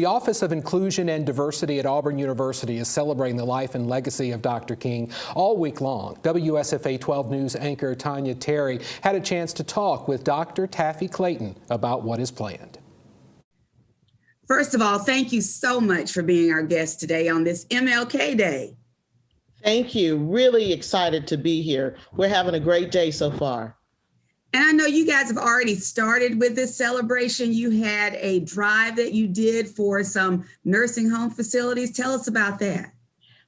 The Office of Inclusion and Diversity at Auburn University is celebrating the life and legacy of Dr. King all week long. WSFA 12 News anchor Tanya Terry had a chance to talk with Dr. Taffy Clayton about what is planned. First of all, thank you so much for being our guest today on this MLK Day. Thank you. Really excited to be here. We're having a great day so far. And I know you guys have already started with this celebration. You had a drive that you did for some nursing home facilities. Tell us about that.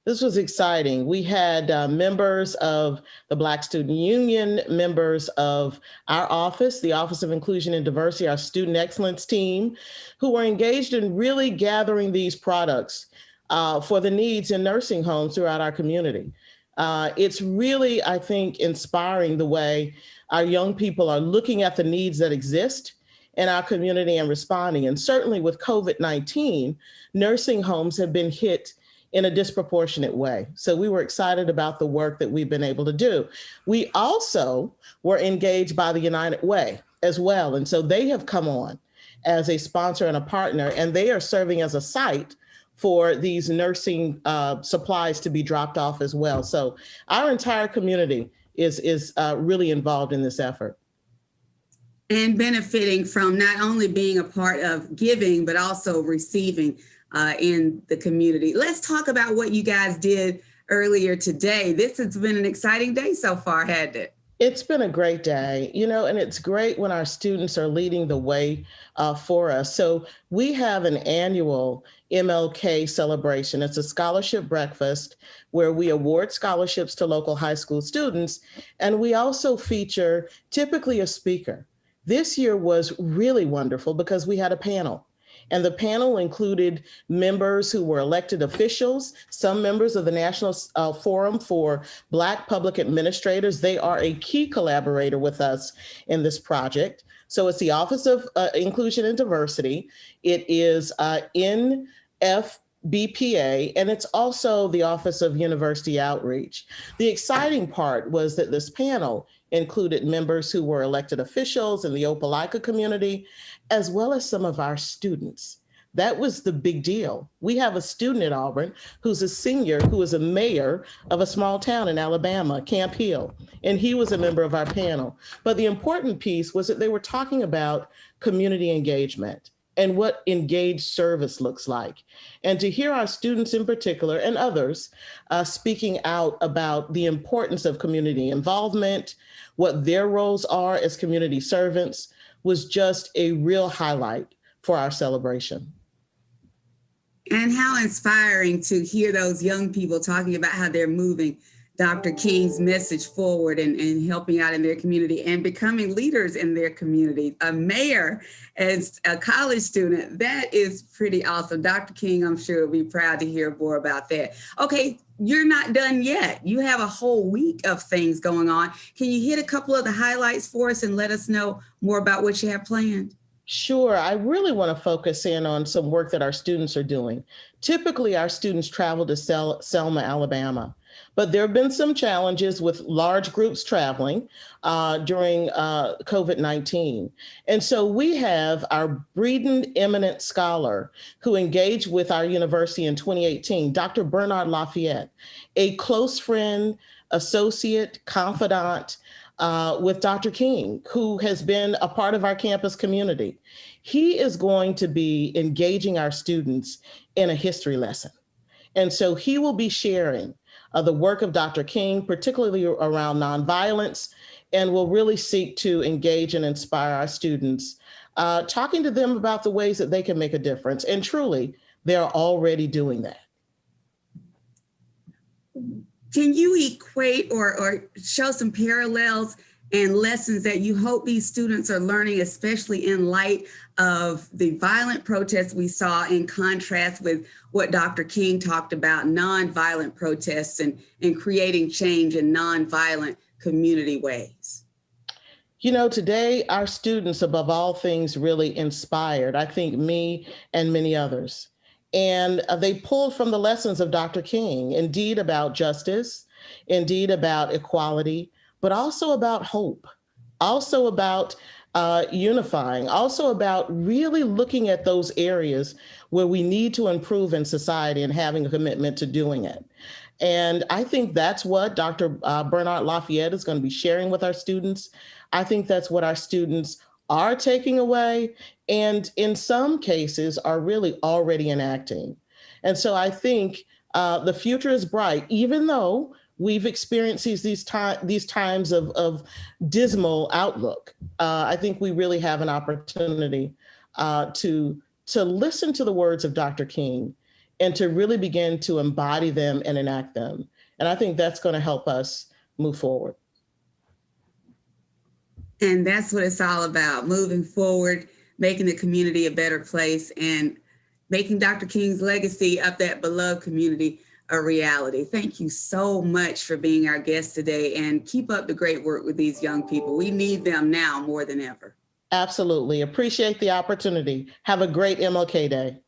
This was exciting. We had members of the Black Student Union, members of our office, the Office of Inclusion and Diversity, our Student Excellence team, who were engaged in really gathering these products for the needs in nursing homes throughout our community. It's really, I think, inspiring the way our young people are looking at the needs that exist in our community and responding. And certainly with COVID-19, nursing homes have been hit in a disproportionate way. So we were excited about the work that we've been able to do. We also were engaged by the United Way as well. And so they have come on as a sponsor and a partner, and they are serving as a site for these nursing supplies to be dropped off as well. So our entire community is really involved in this effort. And benefiting from not only being a part of giving, but also receiving in the community. Let's talk about what you guys did earlier today. This has been an exciting day so far, hasn't it? It's been a great day, and it's great when our students are leading the way for us. So we have an annual MLK celebration. It's a scholarship breakfast where we award scholarships to local high school students. And we also feature typically a speaker. This year was really wonderful because we had a panel. And the panel included members who were elected officials, some members of the National Forum for Black Public Administrators. They are a key collaborator with us in this project. So it's the Office of Inclusion and Diversity. It is NFBPA, and it's also the Office of University Outreach. The exciting part was that this panel included members who were elected officials in the Opelika community, as well as some of our students. That was the big deal. We have a student at Auburn who's a senior, who is a mayor of a small town in Alabama, Camp Hill, and he was a member of our panel. But the important piece was that they were talking about community engagement and what engaged service looks like. And to hear our students in particular and others speaking out about the importance of community involvement, what their roles are as community servants, was just a real highlight for our celebration. And how inspiring to hear those young people talking about how they're moving Dr. King's message forward and helping out in their community and becoming leaders in their community. A mayor as a college student, that is pretty awesome. Dr. King, I'm sure, will be proud to hear more about that. Okay, you're not done yet. You have a whole week of things going on. Can you hit a couple of the highlights for us and let us know more about what you have planned? Sure. I really want to focus in on some work that our students are doing. Typically, our students travel to Selma, Alabama, but there have been some challenges with large groups traveling during COVID-19. And so we have our Breeden Eminent Scholar who engaged with our university in 2018, Dr. Bernard Lafayette, a close friend, associate, confidant, with Dr. King, who has been a part of our campus community. He is going to be engaging our students in a history lesson. And so he will be sharing the work of Dr. King, particularly around nonviolence, and will really seek to engage and inspire our students, talking to them about the ways that they can make a difference. And truly, they're already doing that. Can you equate or show some parallels and lessons that you hope these students are learning, especially in light of the violent protests we saw, in contrast with what Dr. King talked about, nonviolent protests and creating change in nonviolent community ways? Today, our students, above all things, really inspired, I think, me and many others. And they pulled from the lessons of Dr. King, indeed about justice, indeed about equality, but also about hope, also about unifying, also about really looking at those areas where we need to improve in society and having a commitment to doing it. And I think that's what Dr. Bernard Lafayette is going to be sharing with our students. I think that's what our students are taking away, and in some cases are really already enacting. And so I think the future is bright, even though we've experienced these times of dismal outlook. I think we really have an opportunity to listen to the words of Dr. King and to really begin to embody them and enact them. And I think that's going to help us move forward. And that's what it's all about, moving forward, making the community a better place, and making Dr. King's legacy of that beloved community a reality. Thank you so much for being our guest today, and keep up the great work with these young people. We need them now more than ever. Absolutely. Appreciate the opportunity. Have a great MLK Day.